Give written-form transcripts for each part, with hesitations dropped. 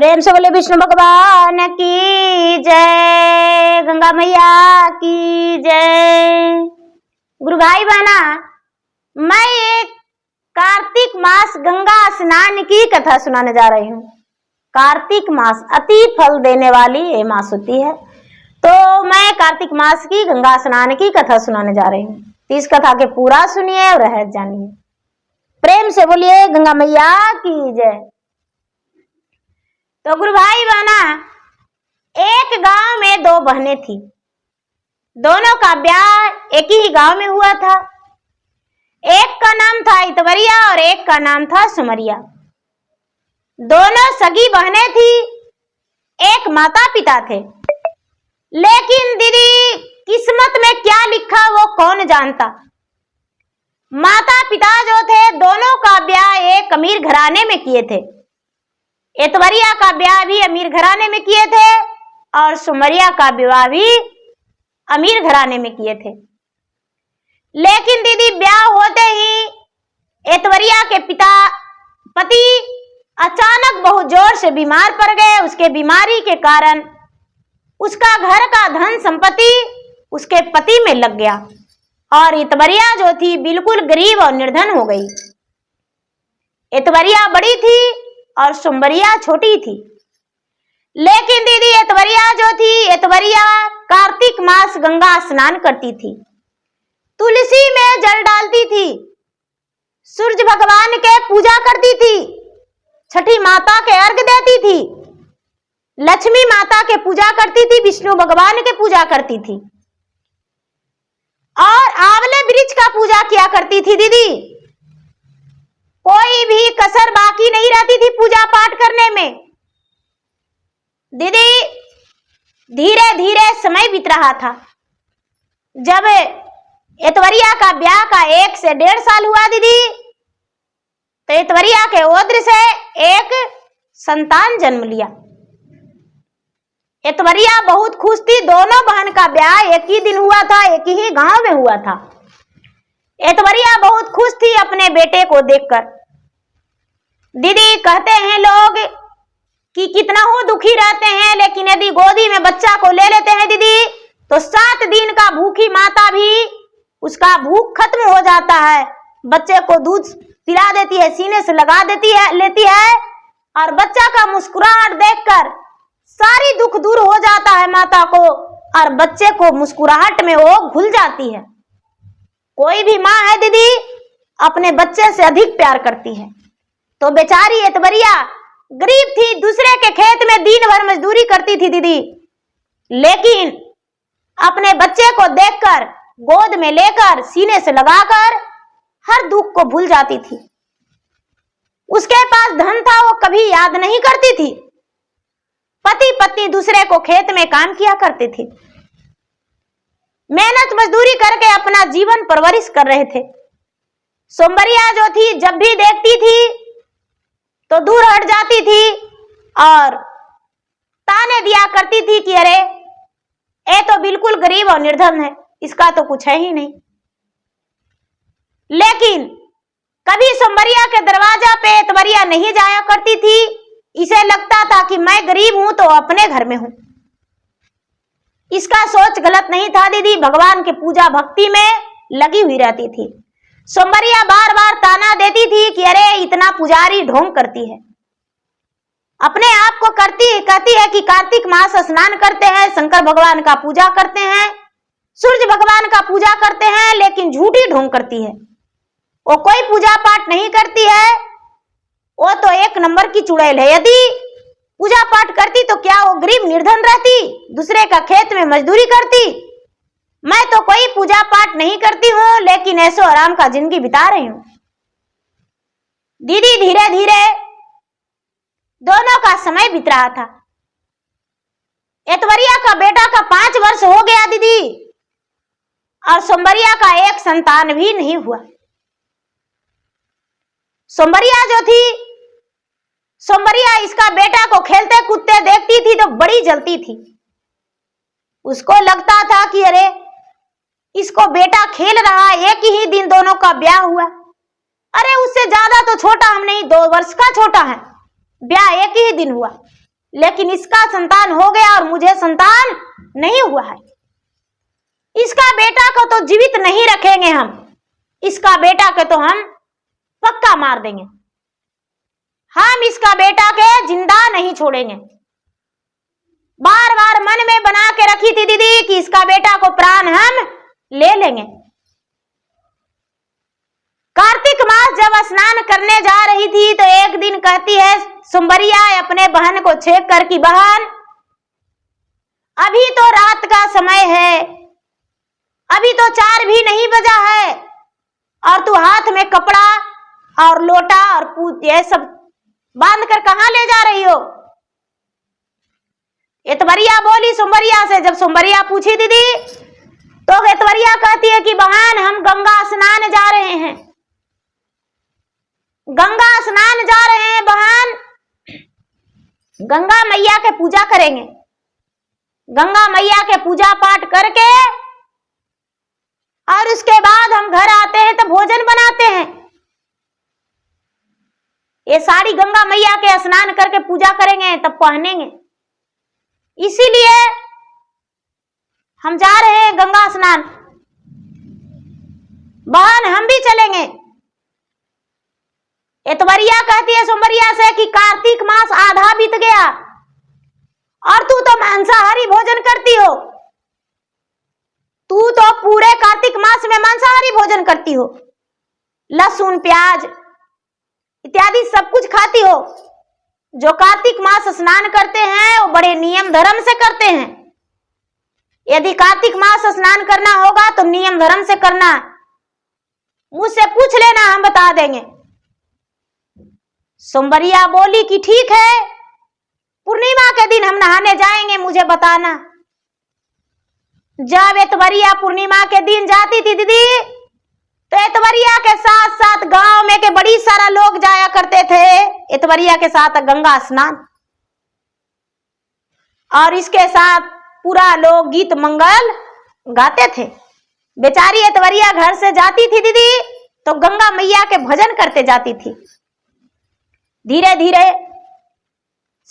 प्रेम से बोले विष्णु भगवान की जय, गंगा मैया की जय। गुरु भाई बहना, मैं एक कार्तिक मास गंगा स्नान की कथा सुनाने जा रही हूँ। कार्तिक मास अति फल देने वाली ये मास होती है, तो मैं कार्तिक मास की गंगा स्नान की कथा सुनाने जा रही हूँ। तो इस कथा के पूरा सुनिए और रहस्य जानिए। प्रेम से बोलिए गंगा मैया की जय। तो गुरु भाई बहना, एक गांव में दो बहनें थी। दोनों का ब्याह एक ही गांव में हुआ था। एक का नाम था इतवरिया और एक का नाम था सुमरिया। दोनों सगी बहनें थी, एक माता पिता थे। लेकिन दीदी, किस्मत में क्या लिखा वो कौन जानता। माता पिता जो थे, दोनों का ब्याह एक अमीर घराने में किए थे। इतवरिया का ब्याह भी अमीर घराने में किए थे और सुमरिया का विवाह भी अमीर घराने में किए थे। लेकिन दीदी, ब्याह होते ही इतवरिया के पति अचानक बहुत जोर से बीमार पड़ गए। उसके बीमारी के कारण उसका घर का धन संपत्ति उसके पति में लग गया और इतवरिया जो थी बिल्कुल गरीब और निर्धन हो गई। इतवरिया बड़ी थी और सुमरिया छोटी थी। लेकिन दीदी, इतवरिया जो थी, इतवरिया कार्तिक मास गंगा स्नान करती थी, तुलसी में जल डालती थी, सूर्य भगवान के पूजा करती थी, छठी माता के अर्घ देती थी, लक्ष्मी माता के पूजा करती थी, विष्णु भगवान के पूजा करती थी और आंवले वृक्ष का पूजा किया करती थी। दीदी, कोई भी कसर बाकी नहीं रहती थी पूजा पाठ करने में। दीदी, धीरे धीरे समय बीत रहा था। जब इतवरिया का ब्याह का 1 से 1.5 साल हुआ दीदी, तो इतवरिया के उदर से एक संतान जन्म लिया। इतवरिया बहुत खुश थी। दोनों बहन का ब्याह एक ही दिन हुआ था, एक ही गांव में हुआ था। इतवरिया बहुत खुश थी अपने बेटे को देखकर। दीदी, कहते हैं लोग कि कितना हो दुखी रहते हैं, लेकिन यदि गोदी में बच्चा को ले लेते हैं दीदी, तो 7 दिन का भूखी माता भी उसका भूख खत्म हो जाता है। बच्चे को दूध पिला देती है, सीने से लगा लेती है और बच्चा का मुस्कुराहट देखकर सारी दुख दूर हो जाता है माता को और बच्चे को मुस्कुराहट में वो घुल जाती है। कोई भी माँ है दीदी, अपने बच्चे से अधिक प्यार करती है। तो बेचारी इतवरिया गरीब थी, दूसरे के खेत में दिन भर मजदूरी करती थी दीदी, लेकिन अपने बच्चे को देखकर, गोद में लेकर, सीने से लगाकर हर दुख को भूल जाती थी। उसके पास धन था, वो कभी याद नहीं करती थी। पति पत्नी दूसरे को खेत में काम किया करते थे, मेहनत मजदूरी करके अपना जीवन परवरिश कर रहे थे। सुमरिया जो थी, जब भी देखती थी तो दूर हट जाती थी और ताने दिया करती थी कि अरे, ये तो बिल्कुल गरीब और निर्धन है, इसका तो कुछ है ही नहीं। लेकिन कभी सुमरिया के दरवाजा पे इतवरिया नहीं जाया करती थी। इसे लगता था कि मैं गरीब हूं तो अपने घर में हूं। इसका सोच गलत नहीं था दीदी, भगवान के पूजा भक्ति में लगी हुई रहती थी। सुमरिया बार बार ताना देती थी कि अरे, इतना पुजारी ढोंग करती है, अपने आप को कहती है कि कार्तिक मास स्नान करते हैं, शंकर भगवान का पूजा करते हैं, सूर्य भगवान का पूजा करते हैं, लेकिन झूठी ढोंग करती है। वो कोई पूजा पाठ नहीं करती है, वो तो 1 नंबर की चुड़ैल है। यदि पूजा पाठ करती तो क्या वो गरीब निर्धन रहती, दूसरे का खेत में मजदूरी करती? मैं तो कोई पूजा पाठ नहीं करती हूँ, लेकिन ऐसो आराम का जिंदगी बिता रही हूँ। दीदी, धीरे धीरे दोनों का समय बीत रहा था। इतवरिया का बेटा का 5 वर्ष हो गया दीदी, और सुमरिया का एक संतान भी नहीं हुआ। सुमरिया जो थी, सुमरिया इसका बेटा को खेलते कूदते देखती थी तो बड़ी जलती थी। उसको लगता था कि अरे, इसको बेटा खेल रहा है, एक ही दिन दोनों का ब्याह हुआ। अरे, उससे ज्यादा तो छोटा हम नहीं, 2 वर्ष का छोटा है, ब्याह एक ही दिन हुआ। लेकिन इसका संतान हो गया और मुझे संतान नहीं हुआ है। इसका बेटा को तो जीवित नहीं रखेंगे हम, इसका बेटा के तो हम पक्का मार देंगे। हम इसका बेटा के जिंदा नहीं छोड़ेंगे। बार बार मन में बना के रखी थी दीदी कि इसका बेटा को प्राण हम ले लेंगे। कार्तिक मास जब स्नान करने जा रही थी तो एक दिन कहती है सुंबरिया अपने बहन को छेक कर कि बहन, अभी तो रात का समय है, अभी तो 4 भी नहीं बजा है, और तू हाथ में कपड़ा और लोटा और ये सब बांध कर कहां ले जा रही हो? एतवरिया बोली सुंबरिया से। जब सुंबरिया पूछी दीदी तो एतवरिया कहती है कि बहन हम गंगा स्नान जा रहे हैं, गंगा स्नान जा रहे हैं बहन, गंगा मैया के पूजा करेंगे। गंगा मैया के पूजा पाठ करके और उसके बाद हम घर आते हैं तो भोजन बनाते हैं। ये साड़ी गंगा मैया के स्नान करके पूजा करेंगे तब पहनेंगे, इसीलिए हम जा रहे हैं गंगा स्नान। बहन हम भी चलेंगे। एतवरिया कहती है सुंबरिया से कि कार्तिक मास आधा बीत गया और तू तो मांसाहारी भोजन करती हो, तू तो पूरे कार्तिक मास में मांसाहारी भोजन करती हो, लहसुन प्याज इत्यादि सब कुछ खाती हो। जो कार्तिक मास स्नान करते हैं वो बड़े नियम धर्म से करते हैं। यदि कार्तिक मास स्नान करना होगा तो नियम धर्म से करना, मुझसे पूछ लेना हम बता देंगे। सुंबरिया बोली कि ठीक है, पूर्णिमा के दिन हम नहाने जाएंगे, मुझे बताना। जब एतवरिया पूर्णिमा के दिन जाती थी दीदी तो एतवरिया के साथ साथ गांव में के बड़ी सारा लोग जाया करते थे एतवरिया के साथ गंगा स्नान, और इसके साथ पूरा लोग गीत मंगल गाते थे। बेचारी एतवरिया घर से जाती थी दीदी तो गंगा मैया के भजन करते जाती थी। धीरे धीरे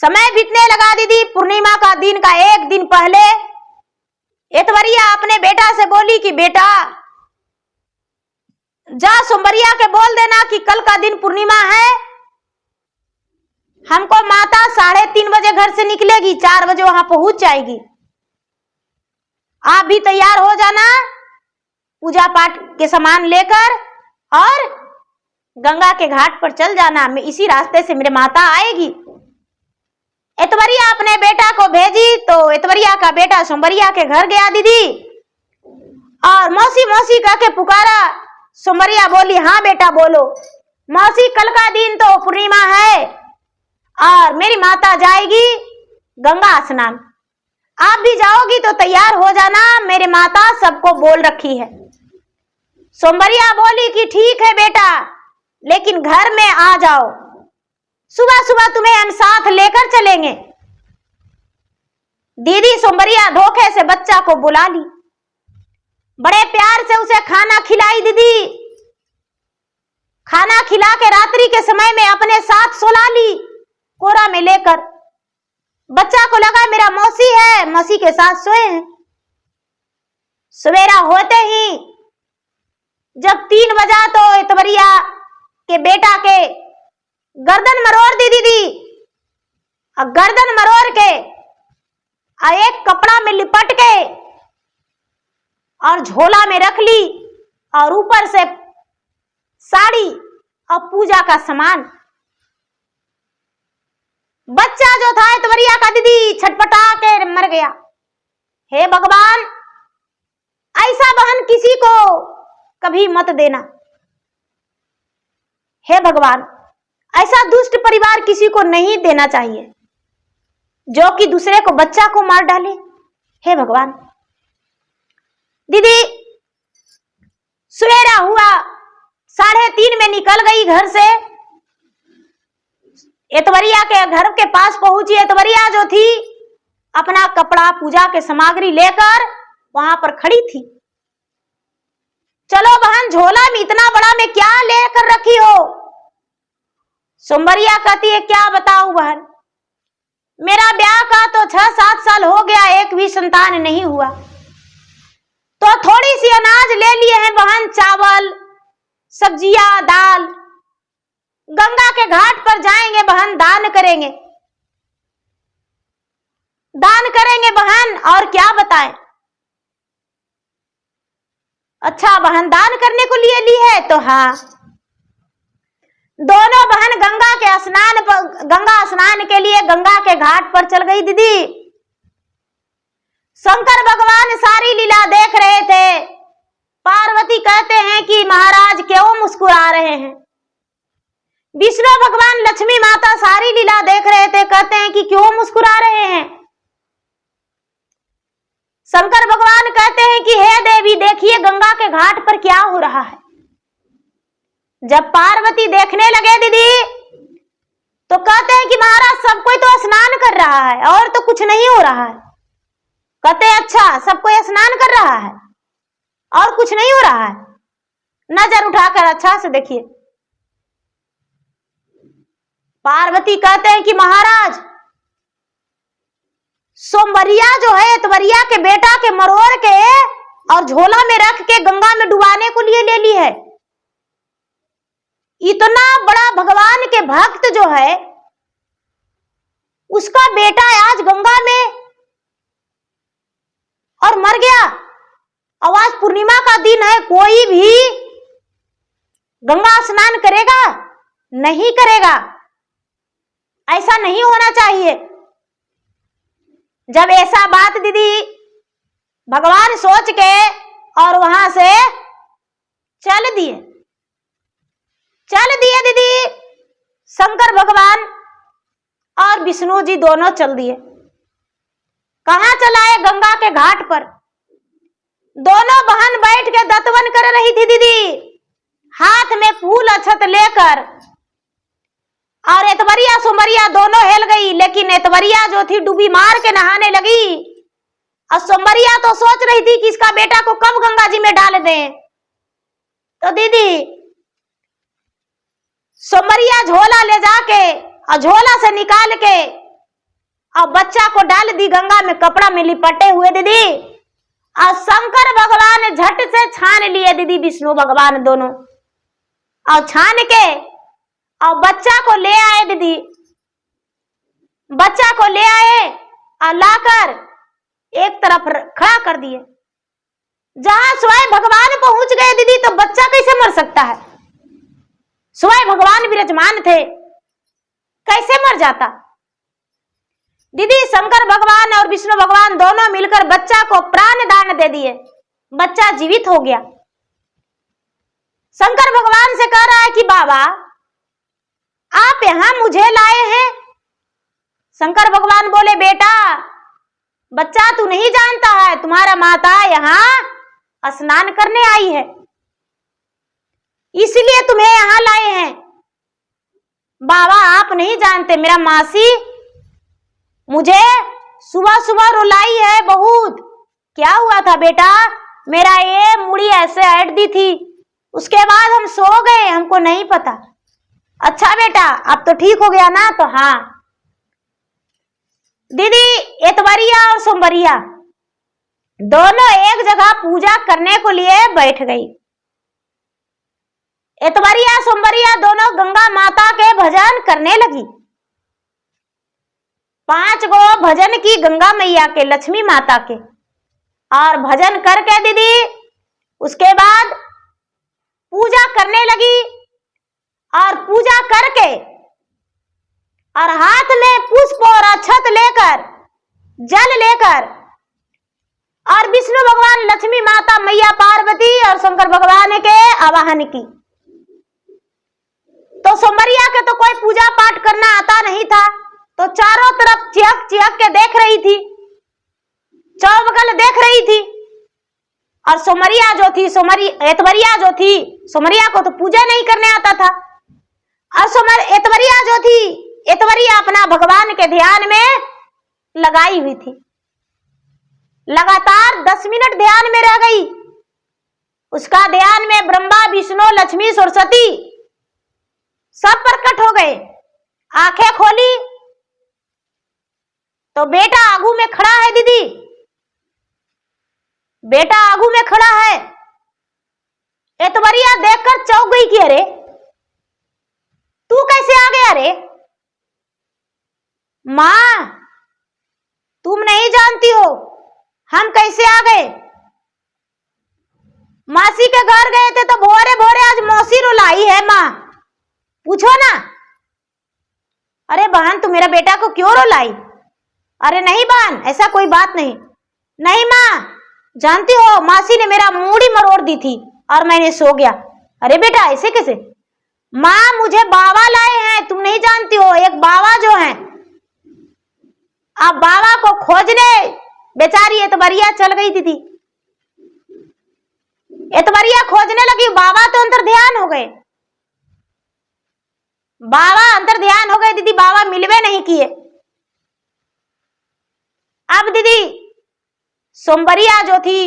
समय बीतने लगा दीदी। पूर्णिमा का दिन का एक दिन पहले एतवरिया अपने बेटा से बोली कि बेटा जा सुंबरिया के बोल देना कि कल का दिन पूर्णिमा है, हमको माता 3:30 बजे घर से निकलेगी, 4 बजे वहां पहुंच जाएगी। आप भी तैयार हो जाना पूजा पाठ के सामान लेकर और गंगा के घाट पर चल जाना, मैं इसी रास्ते से मेरे माता आएगी। एतवरिया अपने बेटा को भेजी तो एतवरिया का बेटा सुंबरिया के घर गया दीदी, और मौसी मौसी कह के पुकारा। सुंबरिया बोली हाँ बेटा बोलो। मौसी कल का दिन तो पूर्णिमा है और मेरी माता जाएगी गंगा स्नान, आप भी जाओगी तो तैयार हो जाना, मेरी माता सबको बोल रखी है। सुंबरिया बोली कि ठीक है बेटा, लेकिन घर में आ जाओ, सुबह सुबह तुम्हें हम साथ लेकर चलेंगे। दीदी सुंबरिया धोखे से बच्चा को बुला ली, बड़े प्यार से उसे खाना खिलाई दीदी। खाना खिला के रात्रि के समय में अपने साथ सुला ली कोरा में लेकर। बच्चा को लगा मेरा मौसी है, मौसी के साथ सोए हैं। सवेरा होते ही जब 3 बजा तो एतवरिया के बेटा के गर्दन मरोड़ दी दीदी, और गर्दन मरोड़ के एक कपड़ा में लिपट के और झोला में रख ली, और ऊपर से साड़ी और पूजा का सामान। बच्चा जो था एतवरिया का दीदी छटपटा के मर गया। हे भगवान, ऐसा बहन किसी को कभी मत देना। हे भगवान, ऐसा दुष्ट परिवार किसी को नहीं देना चाहिए जो कि दूसरे को बच्चा को मार डाले। हे भगवान। दीदी सवेरा हुआ, 3:30 में निकल गई घर से, एतवरिया के घर के पास पहुंची। एतवरिया जो थी अपना कपड़ा पूजा के सामग्री लेकर वहां पर खड़ी थी। चलो बहन, झोला में इतना बड़ा में क्या लेकर रखी हो? सुंबरिया कहती है क्या बताऊं बहन, मेरा 6-7 साल हो गया, एक भी संतान नहीं हुआ। तो थोड़ी सी अनाज ले लिए हैं बहन, चावल, सब्जियां, दाल। गंगा के घाट पर जाएंगे बहन, दान करेंगे, दान करेंगे बहन। और क्या बताएं? अच्छा बहन, दान करने को लिए ली है? तो हाँ, दोनों बहन गंगा स्नान के लिए गंगा के घाट पर चल गई दीदी। शंकर भगवान सारी लीला देख रहे थे। पार्वती कहते हैं कि महाराज क्यों मुस्कुरा रहे हैं? विष्णु भगवान, लक्ष्मी माता सारी लीला देख रहे थे, कहते हैं कि क्यों मुस्कुरा रहे हैं? शंकर भगवान कहते हैं कि हे देवी, देखिए गंगा के घाट पर क्या हो रहा है। जब पार्वती देखने लगे दीदी, तो कहते हैं कि महाराज सब कोई तो स्नान कर रहा है और तो कुछ नहीं हो रहा है। कहते हैं अच्छा, सब कोई स्नान कर रहा है और कुछ नहीं हो रहा है? नजर उठाकर अच्छा से देखिए। पार्वती कहते हैं कि महाराज, सोमवरिया जो है, एतवरिया के बेटा के मरोड़ के और झोला में रख के गंगा में डुबाने को लिए ले ली है। इतना बड़ा भगवान के भक्त जो है, उसका बेटा आज गंगा में और मर गया। और आज पूर्णिमा का दिन है, कोई भी गंगा स्नान करेगा? नहीं करेगा। ऐसा नहीं होना चाहिए। जब ऐसा बात दीदी भगवान सोच के और वहां से चल दिए दीदी। शंकर भगवान और विष्णु जी दोनों चल दिए। कहां चलाए? गंगा के घाट पर। दोनों बहन बैठ के दतवन कर रही थी दीदी, हाथ में फूल अक्षत लेकर। और एतवरिया सोमवरिया दोनों हिल गई, लेकिन एतवरिया जो थी डूबी मार के नहाने लगी। और सोमवरिया तो सोच रही थी कि इसका बेटा को कब गंगा जी में डाल दें। तो दीदी सोमवरिया झोला ले जाके और झोला से निकाल के और बच्चा को डाल दी गंगा में, कपड़ा में लिपटे हुए दीदी। और शंकर भगवान झट से छान लिए दीदी, विष्णु भगवान दोनों, और छान के और बच्चा को ले आए दीदी। बच्चा को ले आए और लाकर एक तरफ खड़ा कर दिए। जहां स्वयं भगवान पहुंच गए दीदी, तो बच्चा कैसे मर सकता है? स्वयं भगवान विराजमान थे, कैसे मर जाता दीदी? शंकर भगवान और विष्णु भगवान दोनों मिलकर बच्चा को प्राण दान दे दिए। बच्चा जीवित हो गया। शंकर भगवान से कह रहा है कि बाबा आप यहां मुझे लाए हैं। शंकर भगवान बोले, बेटा बच्चा तू नहीं जानता है, तुम्हारा माता यहां स्नान करने आई है, इसलिए तुम्हें यहां लाए हैं। बाबा आप नहीं जानते, मेरा मासी मुझे सुबह सुबह रुलाई है बहुत। क्या हुआ था बेटा? मेरा ये मुड़ी ऐसे हट दी थी, उसके बाद हम सो गए, हमको नहीं पता। अच्छा बेटा अब तो ठीक हो गया ना? तो हाँ दीदी, एतवरिया और सोमवरिया दोनों एक जगह पूजा करने को लिए बैठ गई। एतवरिया सोमवरिया दोनों गंगा माता के भजन करने लगी। 5 गो भजन की गंगा मैया के, लक्ष्मी माता के। और भजन करके दीदी उसके बाद पूजा करने लगी। और पूजा करके और हाथ में पुष्प और अक्षत लेकर, जल लेकर, और विष्णु भगवान, लक्ष्मी माता, मैया पार्वती और शंकर भगवान के आवाहन की। तो सोमवरिया के तो कोई पूजा पाठ करना आता नहीं था, तो चारों तरफ चिहक चिहक के देख रही थी, चौबगल देख रही थी। और सोमवरिया जो थी, एतवरिया जो थी, सोमवरिया को तो पूजा नहीं करने आता था। और एतवरिया जो थी, एतवरिया अपना भगवान के ध्यान में लगाई हुई थी। लगातार 10 मिनट ध्यान में रह गई। उसका ध्यान में ब्रह्मा, विष्णु, लक्ष्मी, सरस्वती सब प्रकट हो गए। आंखें खोली तो बेटा आगू में खड़ा है दीदी, बेटा आगू में खड़ा है। एतवरिया देखकर चौंक गई कि अरे तू कैसे आ गया? अरे मां, तुम नहीं जानती हो हम कैसे आ गए। मासी के घर गए थे तो भोरे भोरे आज मौसी रुलाई है मां, पूछो ना। अरे बहन, तू मेरा बेटा को क्यों रुलाई? अरे नहीं बहन, ऐसा कोई बात नहीं। नहीं मां, जानती हो मासी ने मेरा मूड़ी मरोड़ दी थी और मैंने सो गया। अरे बेटा ऐसे कैसे? मां, मुझे बाबा लाए हैं, तुम नहीं जानती हो। एक बाबा जो है, अब बाबा को खोजने बेचारी एतवरिया चल गई दीदी। एतवरिया खोजने लगी, बाबा तो अंतर ध्यान हो गए। बाबा अंतर ध्यान हो गए दीदी, बाबा मिलवे नहीं किए। अब दीदी सोमवरिया जो थी,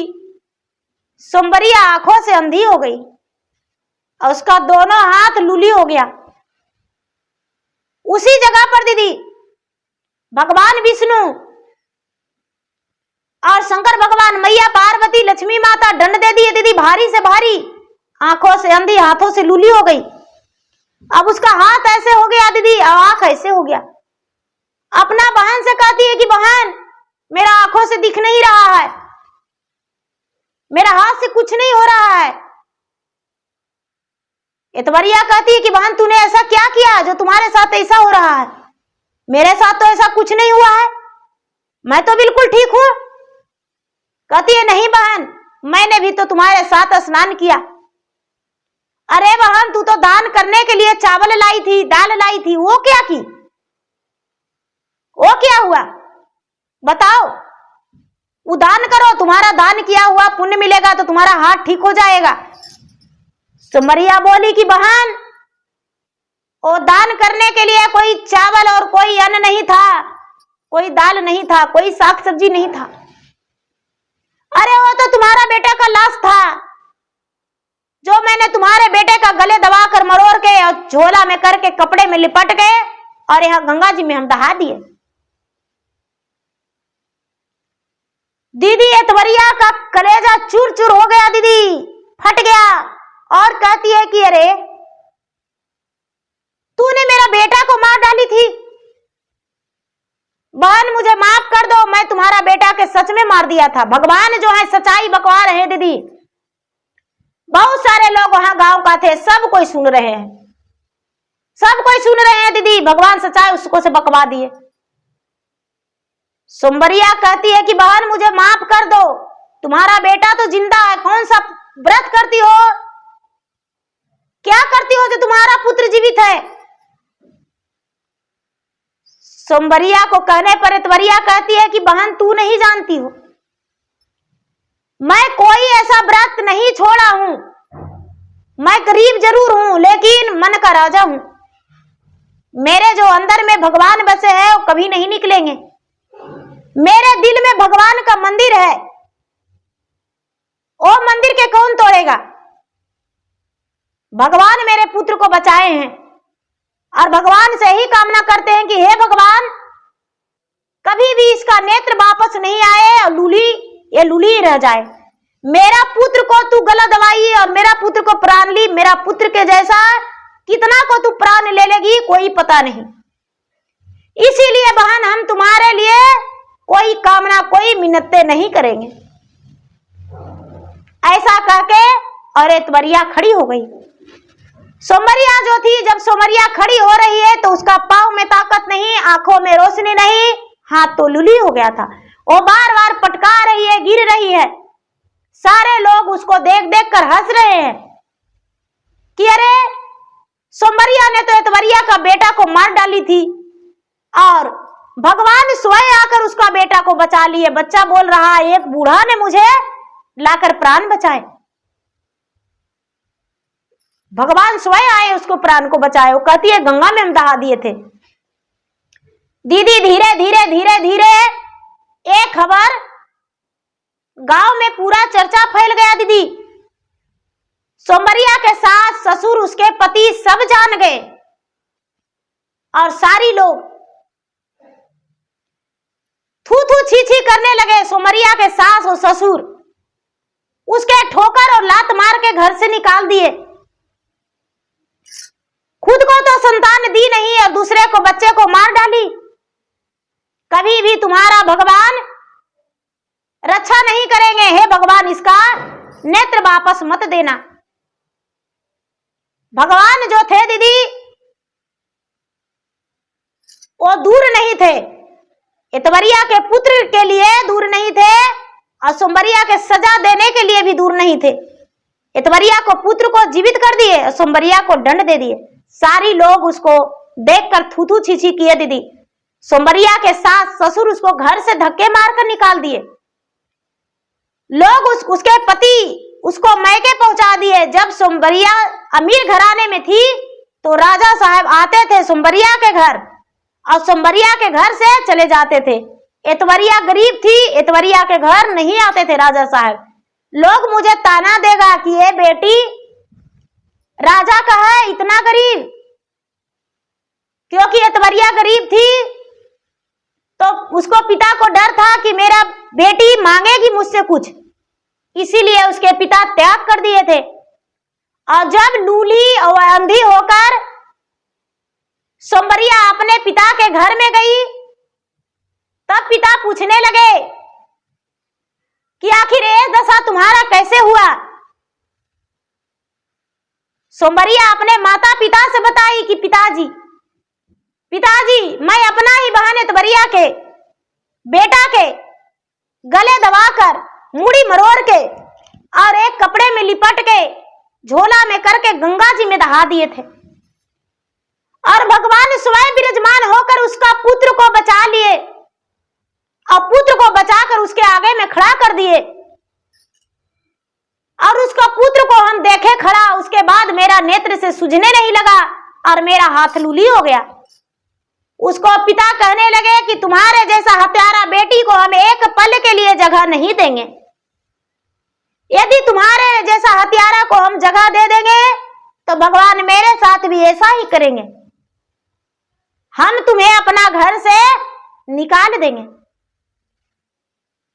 सोमवरिया आंखों से अंधी हो गई और उसका दोनों हाथ लूली हो गया। उसी जगह पर दीदी भगवान विष्णु और शंकर भगवान, मैया पार्वती, लक्ष्मी माता दंड दे दिए दीदी, भारी से भारी। आंखों से अंधी, हाथों से लूली हो गई। अब उसका हाथ ऐसे हो गया दीदी, आंख ऐसे हो गया। अपना बहन से कहती है कि बहन, मेरा आंखों से दिख नहीं रहा है, मेरा हाथ से कुछ नहीं हो रहा है। एतवरिया कहती है कि बहन, तूने ऐसा क्या किया जो तुम्हारे साथ ऐसा हो रहा है? मेरे साथ तो ऐसा कुछ नहीं हुआ है, मैं तो बिल्कुल ठीक हूं। कहती है नहीं बहन, मैंने भी तो तुम्हारे साथ स्नान किया। अरे बहन, तू तो दान करने के लिए चावल लाई थी, दाल लाई थी, वो क्या की? वो क्या हुआ बताओ? वो दान करो, तुम्हारा दान किया हुआ पुण्य मिलेगा तो तुम्हारा हाथ ठीक हो जाएगा। सुमरिया बोली कि बहन, वो दान करने के लिए कोई चावल और कोई अन्न नहीं था, कोई दाल नहीं था, कोई साग सब्जी नहीं था। अरे वो तो तुम्हारा बेटे का लाश था, जो मैंने तुम्हारे बेटे का गले दबाकर मरोड़ के और झोला में करके कपड़े में लिपट गए और यहाँ गंगा जी में हम दहा दिए। दीदी एतवरिया का कलेजा चूर चूर हो गया दीदी, फट गया और कहती है कि अरे तूने मेरा बेटा को मार डाली थी। बहन मुझे माफ कर दो, मैं तुम्हारा बेटा के सच में मार दिया था। भगवान जो है सच्चाई बकवा रहे हैं दीदी। बहुत सारे लोग वहां गांव का थे, सब कोई सुन रहे हैं, सब कोई सुन रहे हैं दीदी। भगवान सच्चाई उसको से बकवा दिए। सोमवरिया कहती है कि बहन मुझे माफ कर दो, तुम्हारा बेटा तो जिंदा है। कौन सा व्रत करती हो, क्या करती हो जो तुम्हारा पुत्र जीवित है? सोमवरिया को कहने पर एतवरिया कहती है कि बहन तू नहीं जानती हो, मैं कोई ऐसा व्रत नहीं छोड़ा हूं। मैं गरीब जरूर हूं लेकिन मन का राजा हूं। मेरे जो अंदर में भगवान बसे हैं वो कभी नहीं निकलेंगे। मेरे दिल में भगवान का मंदिर है, वो मंदिर के कौन तोड़ेगा? भगवान मेरे पुत्र को बचाए हैं और भगवान से ही कामना करते हैं कि हे भगवान, कभी भी इसका नेत्र वापस नहीं आए और ये लूली रह जाए। मेरा पुत्र को तू गला दबाई और मेरा पुत्र को प्राण ली। मेरा पुत्र के जैसा कितना को तू प्राण ले लेगी कोई पता नहीं। इसीलिए बहन हम तुम्हारे लिए कोई कामना, कोई मिन्नतें नहीं करेंगे। ऐसा कहके और एतवरिया खड़ी हो गई। सोमवरिया जो थी, जब सोमवरिया खड़ी हो रही है तो उसका पांव में ताकत नहीं, आंखों में रोशनी नहीं, हाथ तो लूली हो गया था। वो बार बार पटका रही है, गिर रही है। सारे लोग उसको देख देख कर हंस रहे हैं कि अरे सोमवरिया ने तो एतवरिया का बेटा को मार डाली थी और भगवान स्वयं आकर उसका बेटा को बचा लिए। बच्चा बोल रहा है एक बूढ़ा ने मुझे लाकर प्राण बचाए, भगवान स्वयं आए उसको प्राण को बचाए। वो कहती है गंगा में हम दहा दिए थे। दीदी धीरे धीरे धीरे धीरे एक खबर गांव में पूरा चर्चा फैल गया दीदी। सोमवरिया के सास, ससुर, उसके पति सब जान गए और सारी लोग थू थू छी छी करने लगे सोमरिया के सास और ससुर। उसके ठोकर और लात मार के घर से निकाल दिए। खुद को तो संतान दी नहीं और दूसरे को बच्चे को मार डाली। कभी भी तुम्हारा भगवान रक्षा नहीं करेंगे। हे भगवान, इसका नेत्र वापस मत देना। भगवान जो थे दीदी, वो दूर नहीं थे, एतवरिया के पुत्र के लिए दूर नहीं थे और सोमबरिया के सजा देने के लिए भी दूर नहीं थे। एतवरिया को पुत्र को जीवित कर दिए और सोमबरिया को दंड दे दिए। सारी लोग उसको देखकर थूथू छीछी किए दीदी। सोमबरिया के सास ससुर उसको घर से धक्के मारकर निकाल दिए। लोग उसके पति उसको मैके पहुंचा दिए। जब सोमबरिया अमीर घराने में थी तो राजा साहब आते थे सोमबरिया के घर और सोमबरिया के घर से चले जाते थे। एतवरिया गरीब थी, एतवरिया के घर नहीं आते थे राजा साहब। लोग मुझे ताना देगा कि ये बेटी राजा का है, इतना गरीब, क्योंकि एतवरिया गरीब थी तो उसको पिता को डर था कि मेरा बेटी मांगेगी मुझसे कुछ, इसीलिए उसके पिता त्याग कर दिए थे। और जब लूली और अंधी होकर सोमबरिया अपने पिता के घर में गई, तब पिता पूछने लगे कि आखिर ये दशा तुम्हारा कैसे हुआ। सोमबरिया अपने माता पिता से बताई कि पिताजी, मैं अपना ही बहन एतवरिया के बेटा के गले दबाकर, मुड़ी मरोड़ के और एक कपड़े में लिपट के झोला में करके गंगा जी में दहा दिए थे और भगवान स्वयं विराजमान होकर उसका पुत्र को बचा लिए और पुत्र को बचाकर उसके आगे में खड़ा कर दिए। और उसका पुत्र को हम देखे खड़ा, उसके बाद मेरा नेत्र से सूझने नहीं लगा और मेरा हाथ लूली हो गया। उसको पिता कहने लगे कि तुम्हारे जैसा हत्यारा बेटी को हम एक पल के लिए जगह नहीं देंगे। यदि तुम्हारे जैसा हत्यारा को हम जगह दे देंगे तो भगवान मेरे साथ भी ऐसा ही करेंगे, हम तुम्हें अपना घर से निकाल देंगे।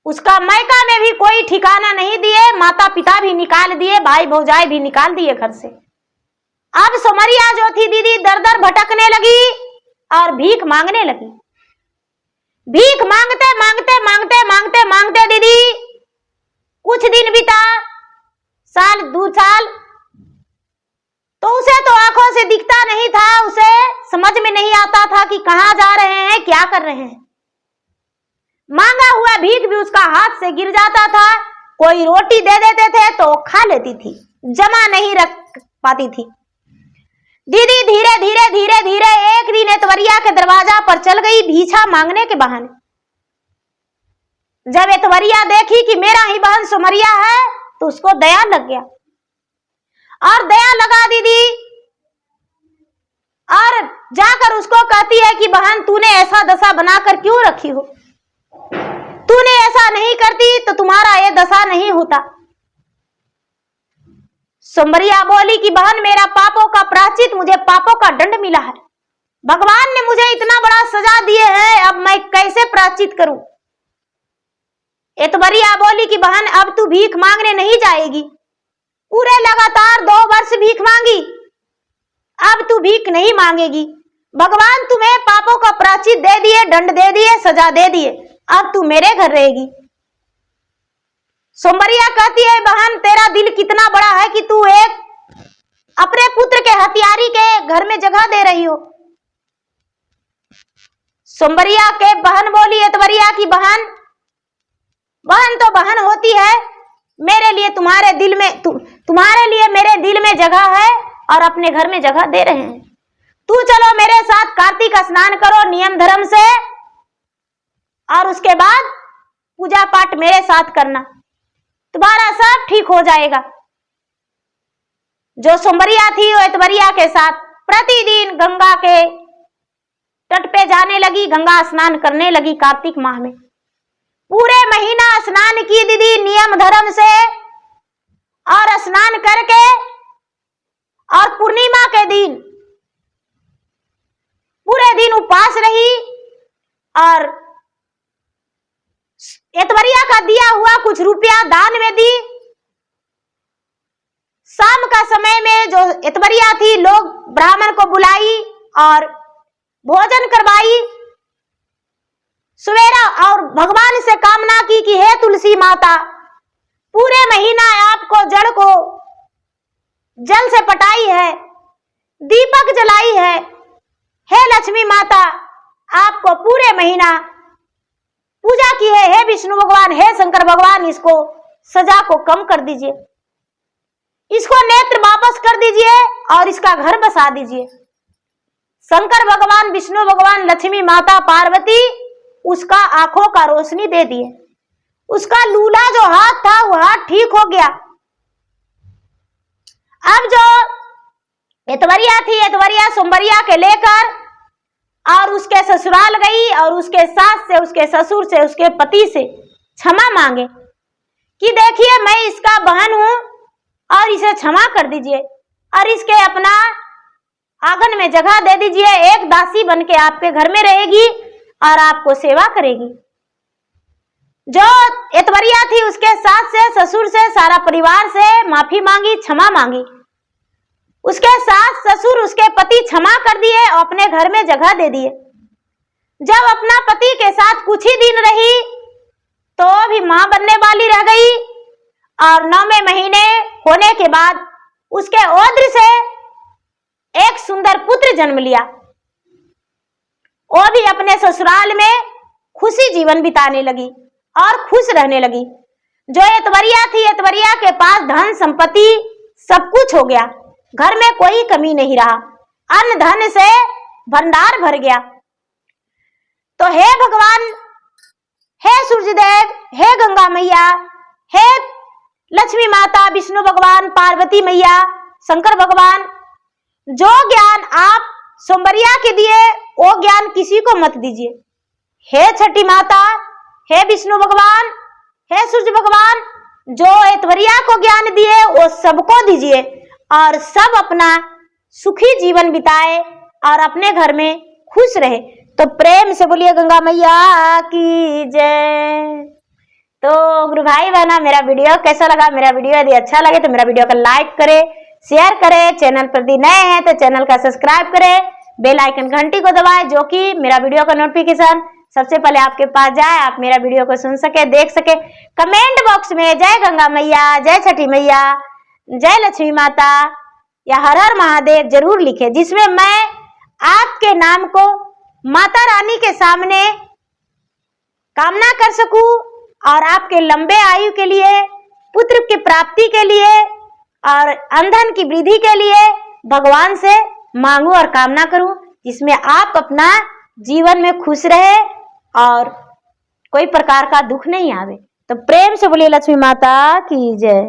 उसका मायका में भी कोई ठिकाना नहीं दिए, माता पिता भी निकाल दिए, भाई भौजाई भी निकाल दिए घर से। अब सोमरिया जो थी दीदी दर दर भटकने लगी और भीख मांगने लगी। भीख मांगते मांगते मांगते मांगते मांगते दीदी कुछ दिन बीता, साल 2 साल, तो उसे तो आंखों से दिखता नहीं था, उसे समझ में नहीं आता था कि कहां जा रहे हैं, क्या कर रहे हैं। मांगा हुआ भीख भी उसका हाथ से गिर जाता था। कोई रोटी दे देते थे तो खा लेती थी, जमा नहीं रख पाती थी। दीदी धीरे धीरे धीरे धीरे एक दिन एतवरिया के दरवाजा पर चल गई भीछा मांगने के बहाने। जब एतवरिया देखी कि मेरा ही बहन सोमरिया है तो उसको दया लग गया और दया लगा दीदी, और जाकर उसको कहती है कि बहन तूने ऐसा दशा बनाकर क्यों रखी हो, तूने ऐसा नहीं करती तो तुम्हारा ये दशा नहीं होता। सोमरिया बोली कि बहन मेरा पापों का प्रायश्चित, मुझे पापों का दंड मिला है, भगवान ने मुझे इतना बड़ा सजा दिए हैं, अब मैं कैसे प्रायश्चित करूं। एतवरिया बोली कि बहन अब तू भीख मांगने नहीं जाएगी, पूरे लगातार 2 वर्ष भीख मांगी, अब तू भीख नहीं मांगेगी, भगवान तुम्हें पापों का प्रायश्चित दे दिए, दंड दे दिए, सजा दे दिए, अब तू मेरे घर रहेगी। सोमरिया कहती है बहन तेरा दिल कितना बड़ा है कि तू एक अपने पुत्र के हत्यारी के घर में जगह दे रही हो। सोमरिया के बहन बोली एतवरिया की बहन तो बहन होती है, मेरे लिए तुम्हारे दिल में तुम्हारे लिए मेरे दिल में जगह है और अपने घर में जगह दे रहे हैं। तू चलो मेरे साथ कार्तिक स्नान करो नियम धर्म से और उसके बाद पूजा पाठ मेरे साथ करना, तुम्हारा सब ठीक हो जाएगा। जो सोमरिया थी वो एतवरिया के साथ प्रतिदिन गंगा के तट पे जाने लगी, गंगा स्नान करने लगी। कार्तिक माह में पूरे महीना स्नान की दीदी नियम धर्म से, और स्नान करके और पूर्णिमा के दिन पूरे दिन उपवास रही और एतवरिया का दिया हुआ कुछ रुपया दान में दी। शाम का समय में जो एतवरिया थी, लोग ब्राह्मण को बुलाई और भोजन करवाई। सवेरा और भगवान से कामना की कि हे तुलसी माता, पूरे महीना आपको जड़ को जल से पटाई है, दीपक जलाई है। हे लक्ष्मी माता, आपको पूरे महीना पूजा की है। हे विष्णु भगवान, हे शंकर भगवान, इसको सजा को कम कर दीजिए, इसको नेत्र वापस कर दीजिए और इसका घर बसा दीजिए। शंकर भगवान, विष्णु भगवान, लक्ष्मी माता, पार्वती उसका आंखों का रोशनी दे दिए। उसका लूला जो हाथ था वो हाथ ठीक हो गया। अब जो एतवरिया थी, एतवरिया सोमवरिया के लेकर और उसके ससुराल गई और उसके सास से, उसके ससुर से, उसके पति से क्षमा मांगे कि देखिए मैं इसका बहन हूं और इसे क्षमा कर दीजिए और इसके अपना आंगन में जगह दे दीजिए। एक दासी बन के आपके घर में रहेगी और आपको सेवा करेगी। जो एतवरिया थी उसके सास से, ससुर से, सारा परिवार से माफी मांगी, क्षमा मांगी। उसके सास, ससुर, उसके पति क्षमा कर दिए और अपने घर में जगह दे दिए। जब अपना पति के साथ कुछ ही दिन रही तो भी मां बनने वाली रह गई और 9वें महीने होने के बाद उसके औद्र से एक सुंदर पुत्र जन्म लिया। वो भी अपने ससुराल में खुशी जीवन बिताने लगी और खुश रहने लगी। जो एतवरिया थी, एतवरिया के पास धन संपत्ति सब कुछ हो गया, घर में कोई कमी नहीं रहा, अन्न धन से भंडार भर गया। तो हे भगवान, हे सूर्यदेव, हे गंगा मैया, हे लक्ष्मी माता, विष्णु भगवान, पार्वती मैया, शंकर भगवान, जो ज्ञान आप सोमवरिया के दिए वो ज्ञान किसी को मत दीजिए। हे छठी माता, हे विष्णु भगवान, हे सूर्य भगवान, जो एतवरिया को ज्ञान दिए वो सबको दीजिए और सब अपना सुखी जीवन बिताए और अपने घर में खुश रहे। तो प्रेम से बोलिए गंगा मैया की जय। तो गुरु भाई बहना, मेरा वीडियो कैसा लगा? मेरा वीडियो यदि अच्छा लगे तो मेरा वीडियो को लाइक करें, शेयर करें। चैनल पर यदि नए हैं तो चैनल का सब्सक्राइब करें, बेल आइकन घंटी को दबाएं, जो कि मेरा वीडियो का नोटिफिकेशन सबसे पहले आपके पास जाए, आप मेरा वीडियो को सुन सके, देख सके। कमेंट बॉक्स में जय गंगा मैया, जय छठी मैया, जय लक्ष्मी माता या हर हर महादेव जरूर लिखे, जिसमें मैं आपके नाम को माता रानी के सामने कामना कर सकूं और आपके लंबे आयु के लिए, पुत्र की प्राप्ति के लिए और अंधन की वृद्धि के लिए भगवान से मांगू और कामना करूं, जिसमें आप अपना जीवन में खुश रहे और कोई प्रकार का दुख नहीं आवे। तो प्रेम से बोलिए लक्ष्मी माता की जय।